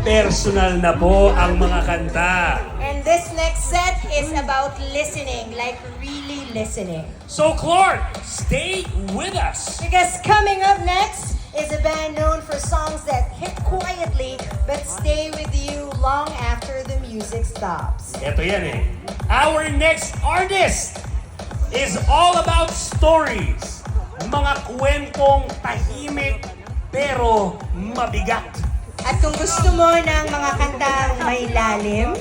personal na po ang mga kanta. And this next set is about listening, like really listening. So Clark, stay with us. Because coming up next is a band known for songs that hit quietly but stay with you long after the music stops. Ito yan eh. Our next artist is all about stories. Mga kwentong tahimik pero mabigat. At kung gusto mo ng mga kantang may lalim,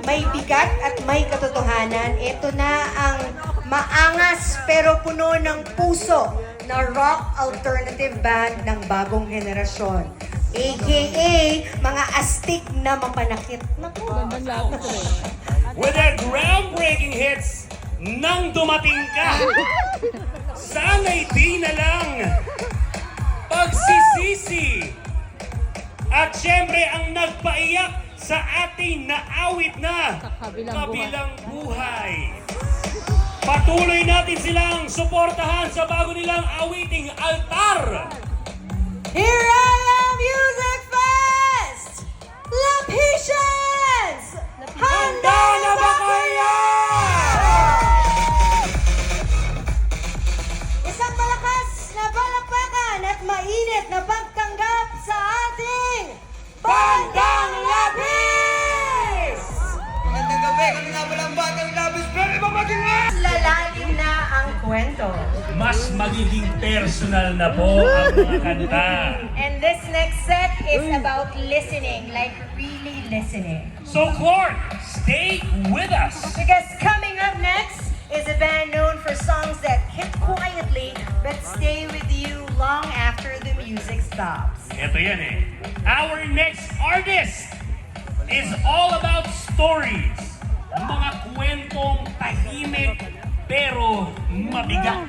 may bigat at may katotohanan, ito na ang maangas pero puno ng puso na rock alternative band ng bagong henerasyon. AKA, mga astig na mapanakit. Naku, With their groundbreaking hits, nang dumating ka, sana'y di na lang pagsisisi. At syempre ang nagpaiyak sa ating naawit na kabilang buhay. Patuloy natin silang suportahan sa bago nilang awiting Altar. Here I am, Music Fest! La Patience! Handa na ba kayo? Isang malakas na palakpakan at mainit na pagtanggap sa ating Bandang Labis! Magandang gabi, kami nga palang Bandang Labis, pero mamagingan! Lalalim na ang kwento. Mas magiging personal na po ang mga kanta. And this next set is about listening, like really listening. So Clark, stay with us. Because coming up next is a band known for songs that hit quietly but stay with you long after the music stops. Ito yan eh. Our next artist is all about stories. Mga kwentong tahimik pero mabigat.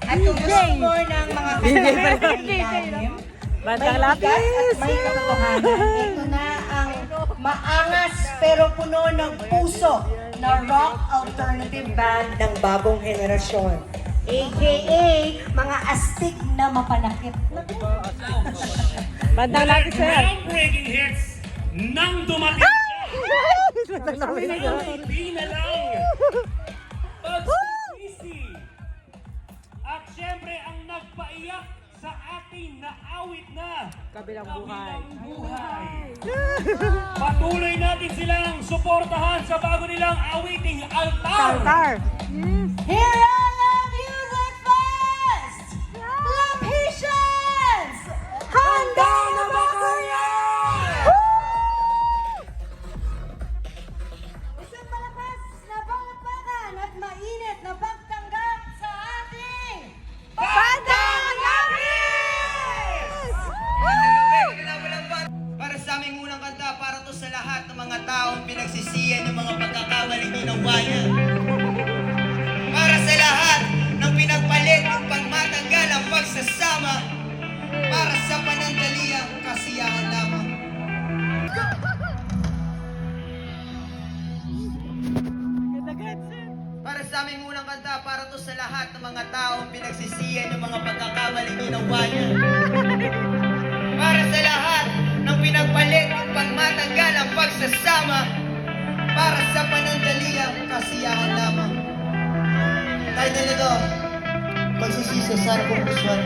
At kung gusto mo ng mga kantang may lalim, may bigat at may katotohanan, ito na ang maangas pero puno ng puso na rock alternative band ng bagong henerasyon. AKA, mga astig na mapanakit. Bandang Labis, sir. Groundbreaking hits nang dumating ka. Hindi na lang pagsisisi. At syempre ang nagpaiyak sa ating naawit na kabilang buhay. Patuloy natin silang suportahan sa bago nilang awiting Altar. Here I am, Music Fest! La Patience! Handa na ba kayo? Isang malakas na palakpakan at mainit na pagtanggap sa ating Bandang Labis! Para sa aming unang kanta, para to sa lahat ng mga taong pinagsisiyan ng mga pagkakamaling ginawayan. Para sa lahat ng pinagpalit ng pangmatanggal ang pagsasama. Para sa panandaliang kasiyahan lamang. Para sa aming unang kanta, para to sa lahat ng mga taong pinagsisiyan ng mga pagkakamaling ginawayan. Para sa lahat ng pinagpalit ng pangmatanggal ang pagsasama. Para sa panandaliang kasiyahan lamang. Title nito, Pagsisisi sa Sarapong Puswan.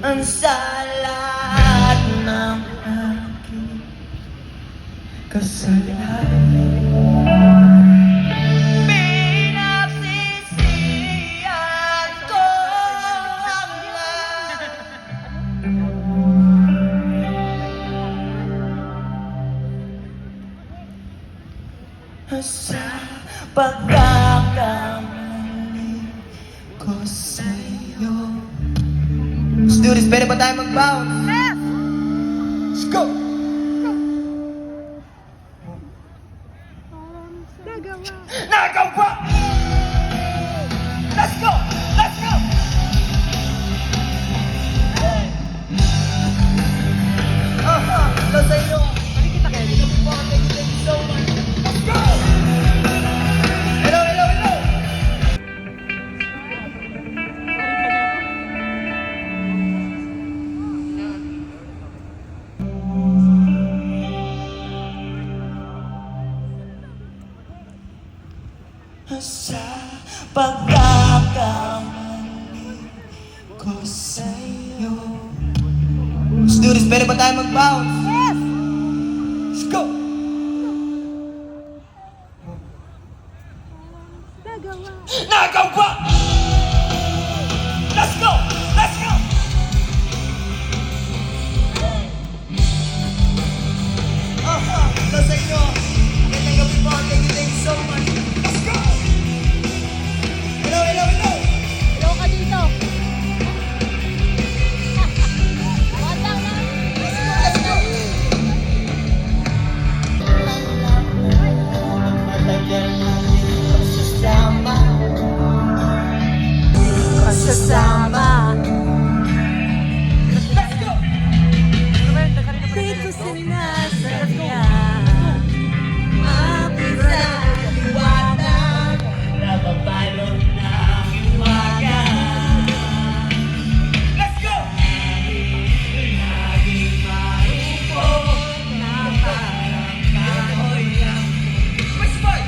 Ang salat ng aking kasalanan. Pinagsisihan ko ang sa pagkakamali ko sa'yo. Let's do this. Pwede ba tayo mag-bounce? Let's go! Nagawa! Let's go! Let's go! Ito sa inyo. Nakikita kayo dito. Thank you so much. Let's go! Hello, hello, hello! Sa pagkakamali ko sa'yo. Let's do this. Pwede ba tayo mag-bounce? Yes! Let's go! Nagawa! Let's go! Let's go! Ito sa inyo. Magandang gabi po. Thank you so much. Let's go! Hello, hello, hello! Hello ka dito. Wag lang na. Let's go, let's go! Kasama. Let's go! Di ko sinasadya. Mapagaliwanag. Nababalot ng umaga. Let's go! Laging marupok na parang kahoy ang Which part?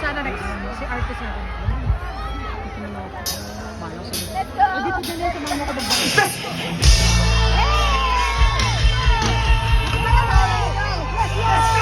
Sana next, si artist natin. Let's go! Dito dyan yung sumama ko ba? Let's go! Let's go!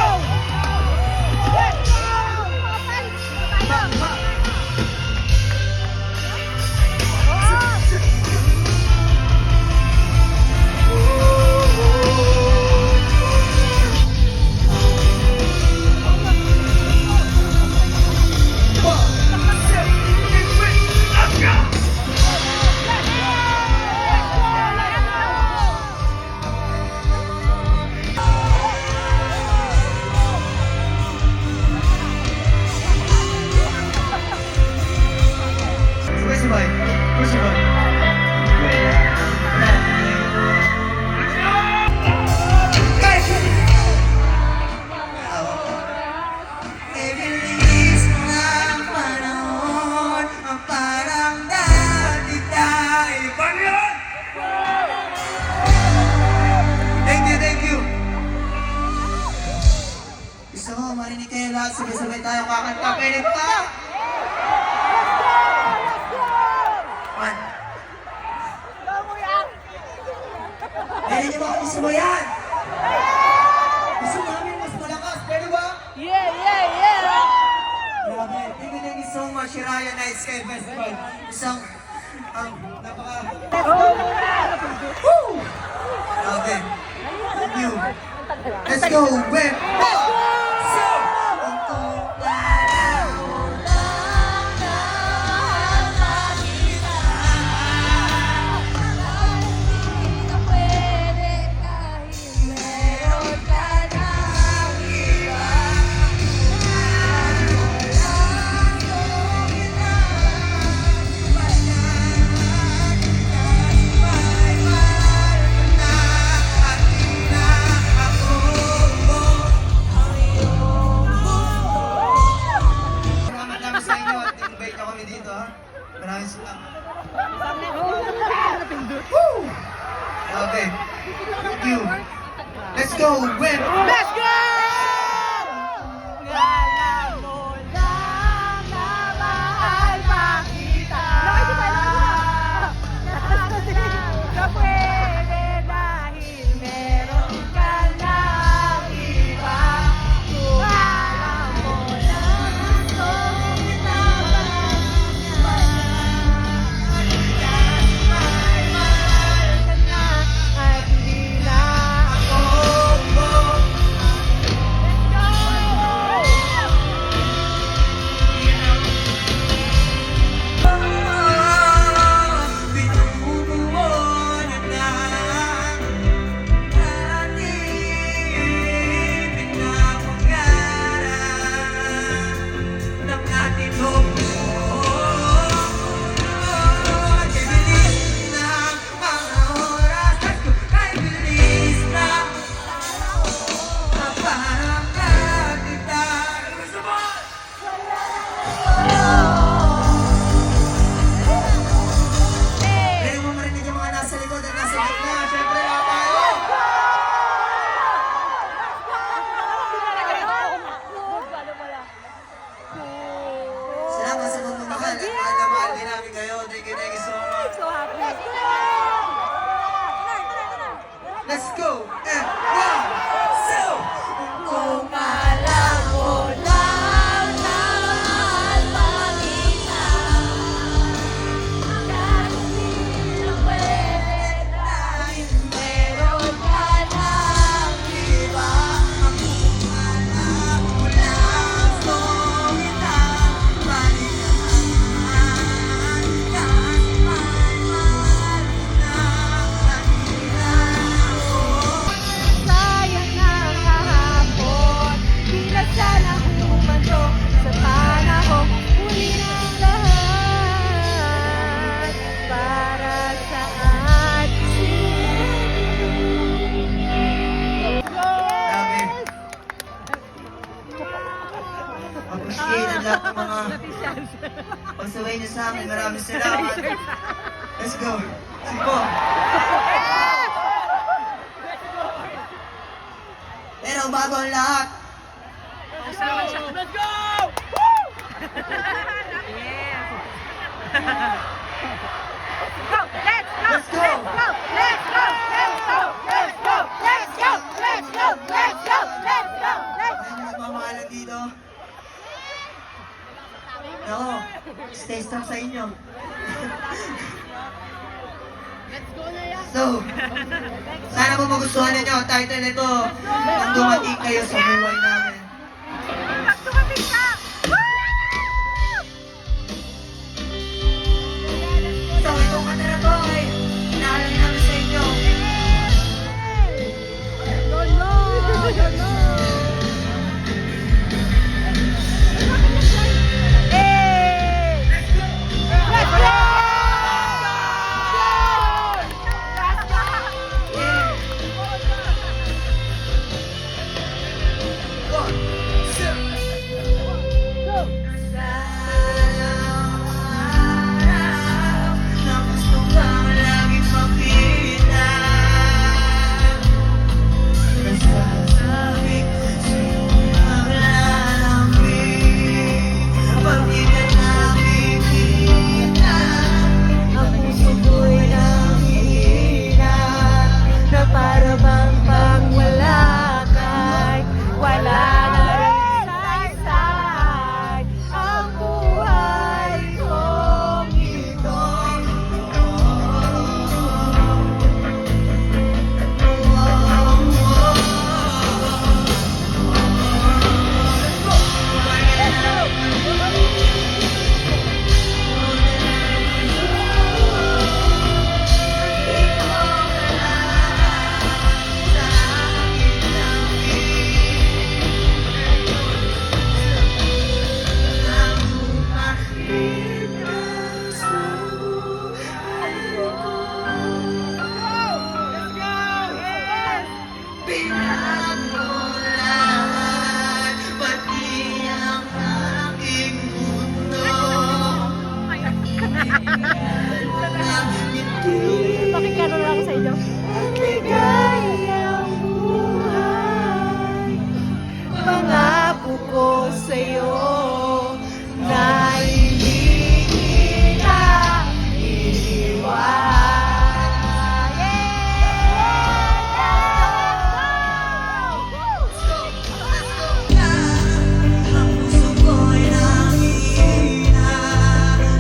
Where's the mic? Where's the mic? Guys! Ibilis ng panahon ang parang dati tayo. Paano yun? Thank you, thank you. Gusto ko marinig kayo lahat. Sabay-sabay tayo kakanta. Pwede pa? One. Pwede niyo ba kami sumayan? Gusto namin mas malakas. Pwede ba? Yeah, yeah, yeah! Grabe. Thank you so much, Shiraya Night Sky Festival. Isang, napaka... Woo! Grabe. Thank you. Let's go. Win. Salamat namin sa inyo at invite nyo kami dito, ha? Maraming salamat. Woo! Okay. Thank you. Let's go. Win. Let's go! Alam mo lang na mahal pa kita. Na pwede dahil meron ka lang lahat ng mga pagsabay niyo sa akin. Maraming salamat. Let's go. Sige po. Pero bago ang lahat, Let's go! let's go! Ayun mas mamahalan dito. Ako, stay strong sa inyo. So, sana po magustuhan ninyo ang title nito nang dumating kayo sa buhay namin. So, itong kanta na to ay inaalala namin sa inyo. Pakikano lang ako sa inyo. Pangako ko sa'yo na Ang puso ko'y nangihina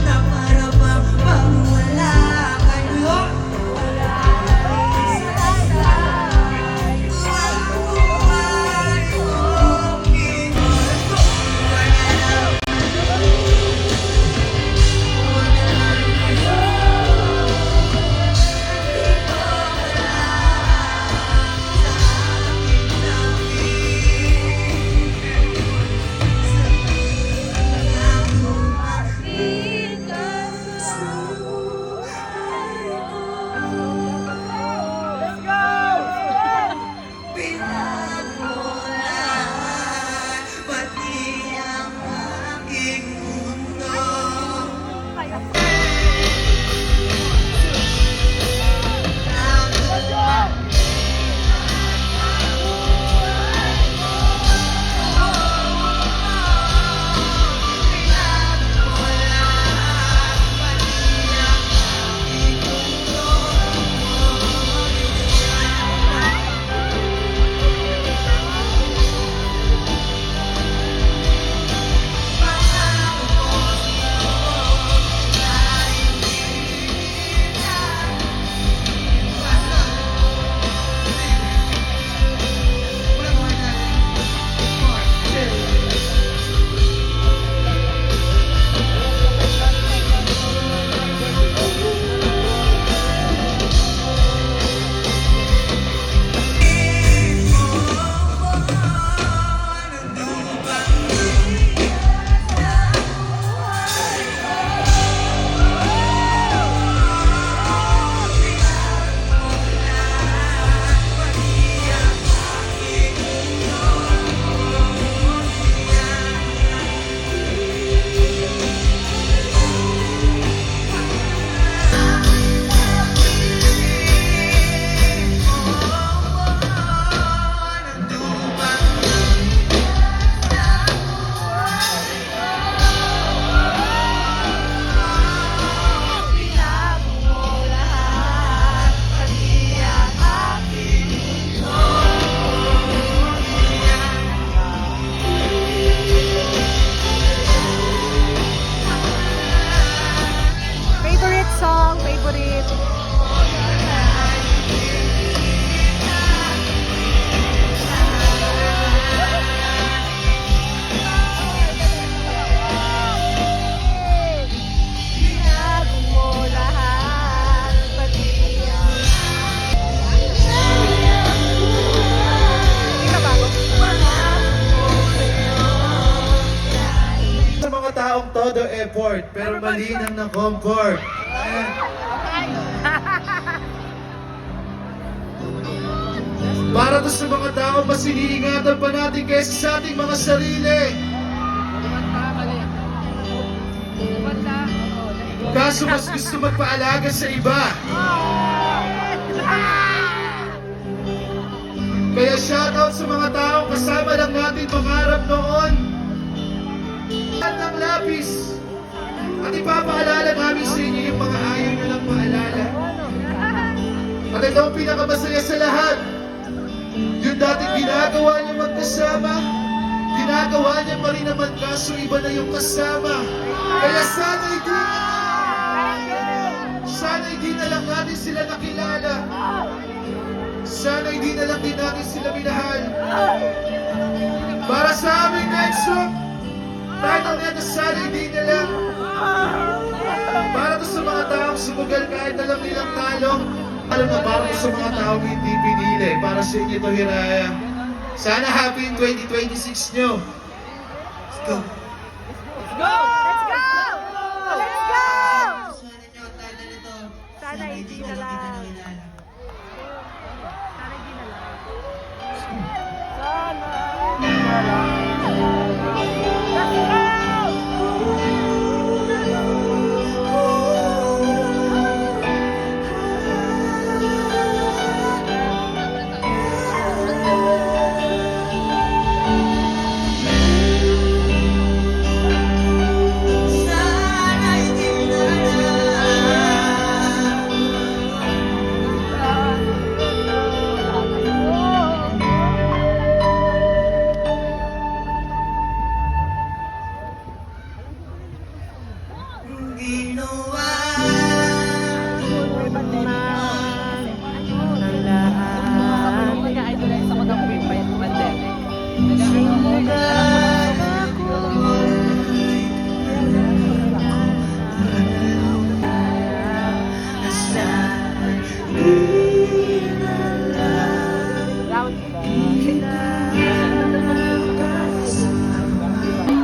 na para bang wala kayo. todo effort, pero malinang na comfort. Para to sa mga tao, mas iniingatan pa natin kaysa sa ating mga sarili. Kaso mas gusto magpaalaga sa iba. Kaya shoutout sa mga tao kasama lang natin pangarap noon. At ng lapis. At ipapaalala namin sa inyo yung mga ayaw nyo lang maalala. At ito ang pinakamasaya sa lahat. Yung dating ginagawa niyo magkasama, ginagawa niya pa rin naman kaso iba na yung kasama. Kaya sana hindi na lang natin sila nakilala. Sana hindi na lang din natin sila minahal. Para sa aming next song, title nito, sana hindi na lang. Para to sa mga taong sumugal kahit alam nilang talo. Alam na para to sa mga taong hindi pinili. Para sa inyo to, Hiraya. Sana happy in 2026 nyo. Let's go. Sana hindi na lang.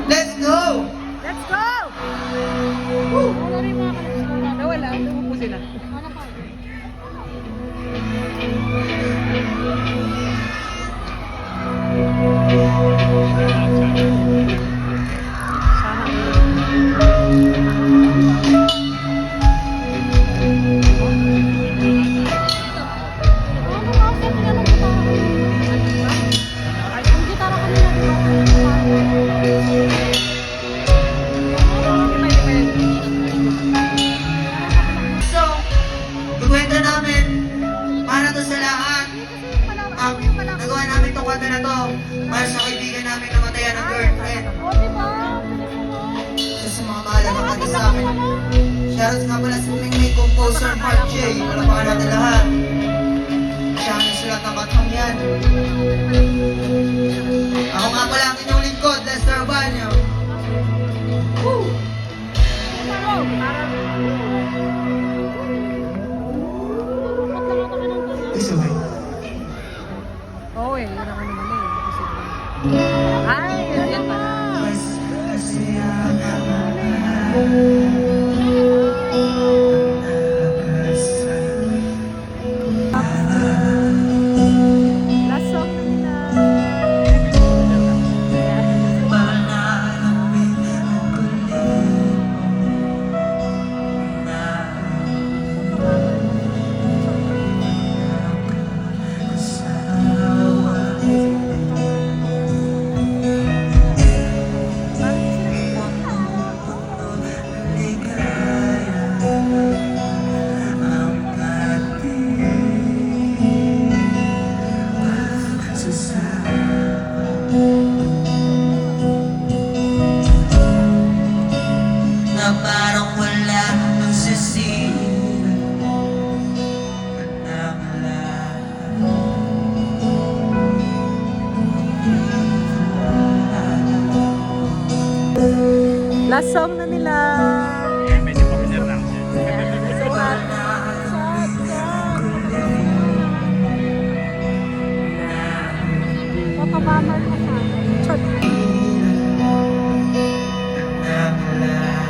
Let's go! Let's go! Nawala, umupo sila. So, kukwento namin para to sa lahat. Nagawa namin itong kanta na to para sa kaibigan namin na matayan ng girlfriend. Sa mga mahalaga kanta sa amin. Shoutouts nga pala sa aming main composer, Mark J. Palapakan natin lahat. Siya ang nagsulat ng kantang yan. Ako nga pala ang inyong lingkod, Lester Banyo. It's okay. Oo eh, yun ang ano naman eh. Ay, yan pa. Last song na nila. Na parang wala nang sisira na Last song na nila. Medyo familiar lang siya. So, papabamar ka sana. Chot. na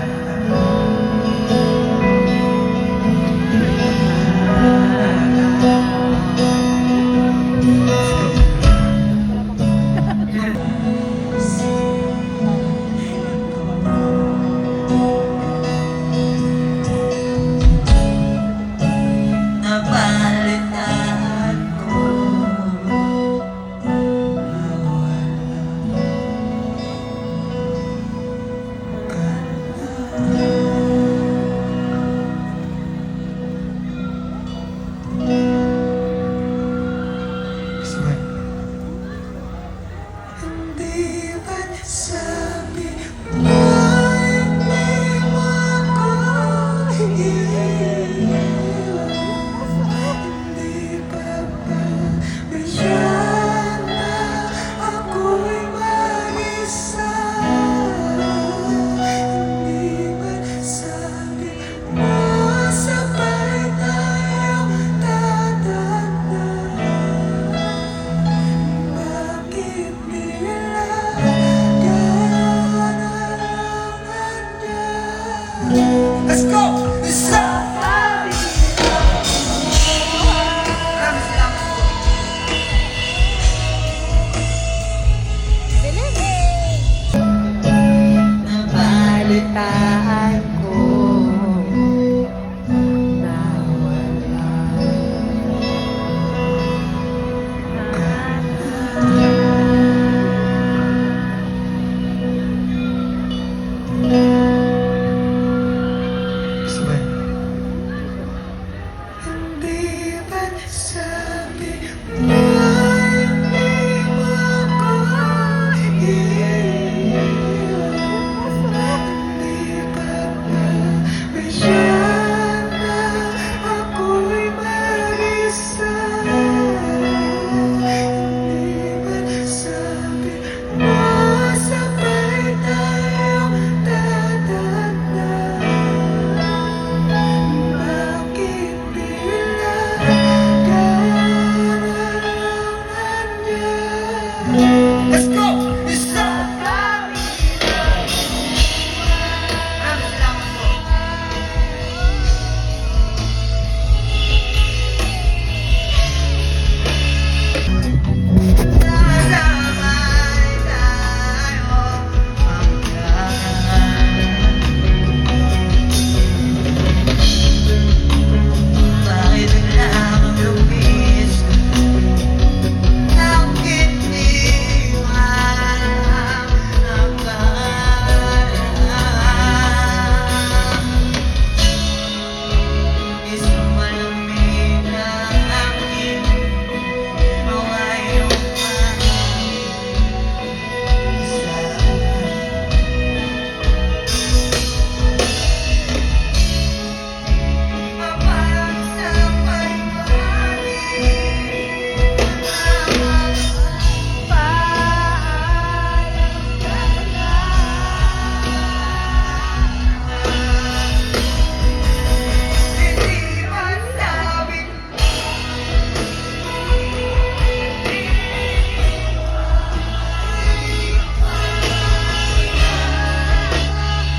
Let's go! Isa! Maraming salamat po. Sabay tayo bakit bigla kang lumis? Bakit di malam ang pangalan? Isang malamig na hangin, maway yung pangit. Mapalang sa hindi masabi.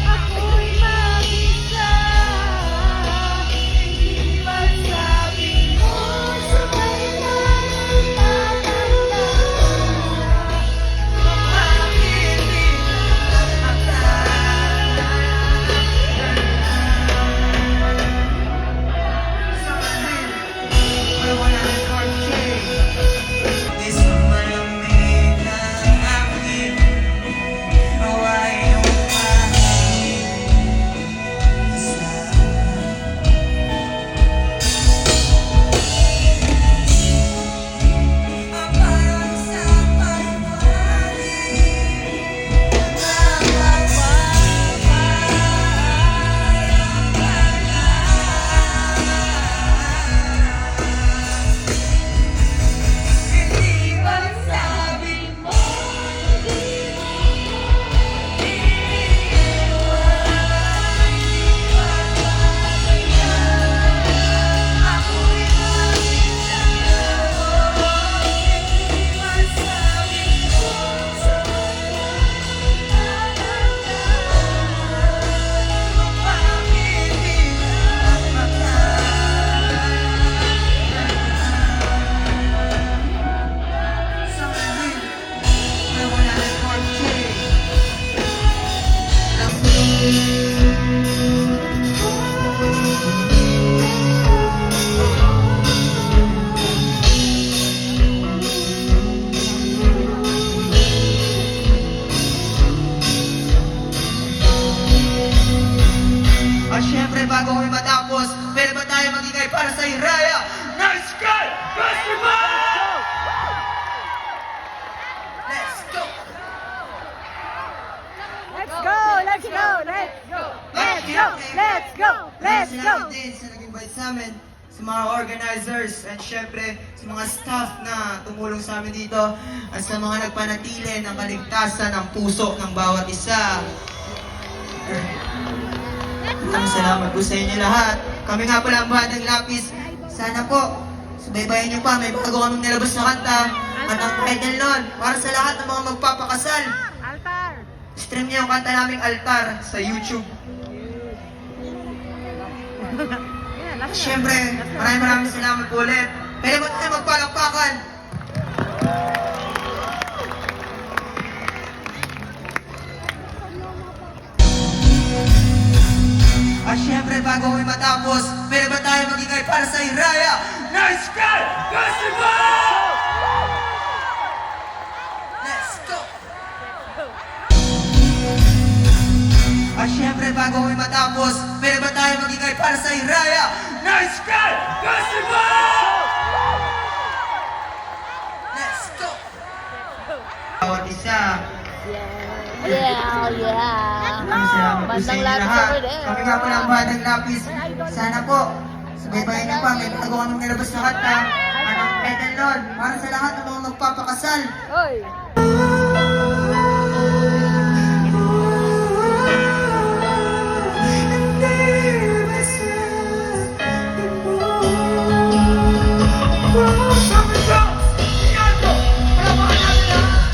Ako'y mag-isa. Hindi masabi mo sabay tayong tatanda. Bakit di isang malamig na hangin, maway yung pangit. Parang sa hindi masabi mo. At syempre, bago kami matapos, pwede ba tayo magigay para sa Hiraya Night Sky Festival? Let's go! Let's go! Let's go! Let's go! Let's go! Let's go! Let's go! Salamat din sa nag-invite sa amin, sa mga organizers, at syempre sa mga staff na tumulong sa amin dito, at sa mga nagpanatili ng kaligtasan ng puso ng bawat isa. Maraming salamat po sa inyo lahat. Kami nga pala ang Bandang Lapis. Sana po, subaybayan niyo pa, may bago kaming nilabas na kanta. At ang title nun, para sa lahat ng mga magpapakasal, Altar! stream niyo yung kanta naming Altar sa YouTube. Yan, last one. Siyempre, maraming salamat po ulit. Pwede ba tayo magpalakpakan? At syempre, bago kami matapos, pwede ba tayo magingay para sa Hiraya Night Sky Festival? Let's go! At syempre, bago kami matapos, pwede ba tayo magingay para sa Hiraya Night Sky Festival? Let's go! Bawat isa. Yeah, yeah. Maraming salamat po sa Bandang inyo Lapis lahat. over there. Kami nga pala ang Bandang Lapis. Sana po, subaybayan niyo pa, may bago kaming nilabas na kanta. Anong title nun? Para sa lahat ng mga magpapakasal. Oy! Sabi ko, iyan ko, palapakan natin ha!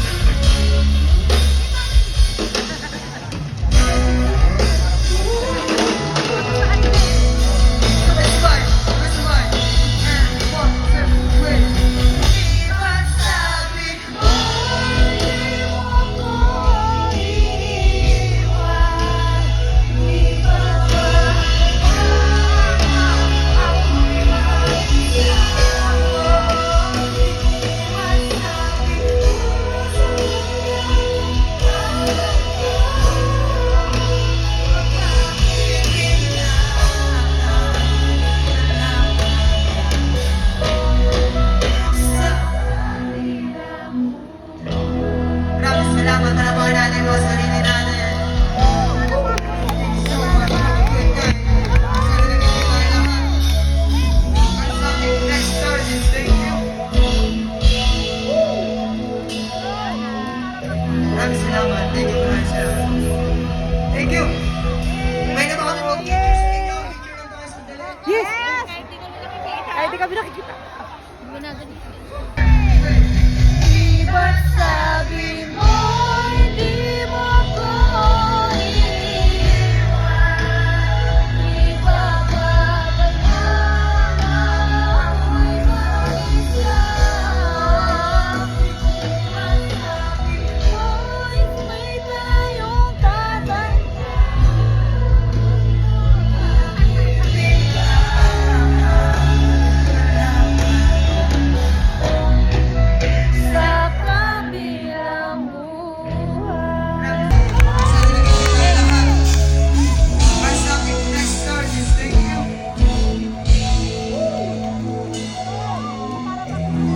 salamat. Palapakan natin mga sarili natin. Thank you so much. Have a good night. Sana nag-enjoy tayo lahat. At sa ating next artist, thank you. Maraming salamat. Thank you, maraming salamat. Thank you. May na ba kami mag-picture sa inyo? Picture lang tayo sandali. Yes! Ay, di kami nakikita. Ba't sabi mo hindi mo ko iiwan? Di ba kabanyaman ako'y mag-isa? Ba't sabi mo'y may tayong sa kabilang buhay. Sana nag-enjoy tayo lahat. At sa ating next artist, thank you.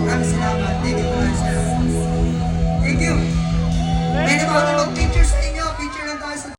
Maraming salamat. Thank you, maraming salamat. Thank you. May na ba kami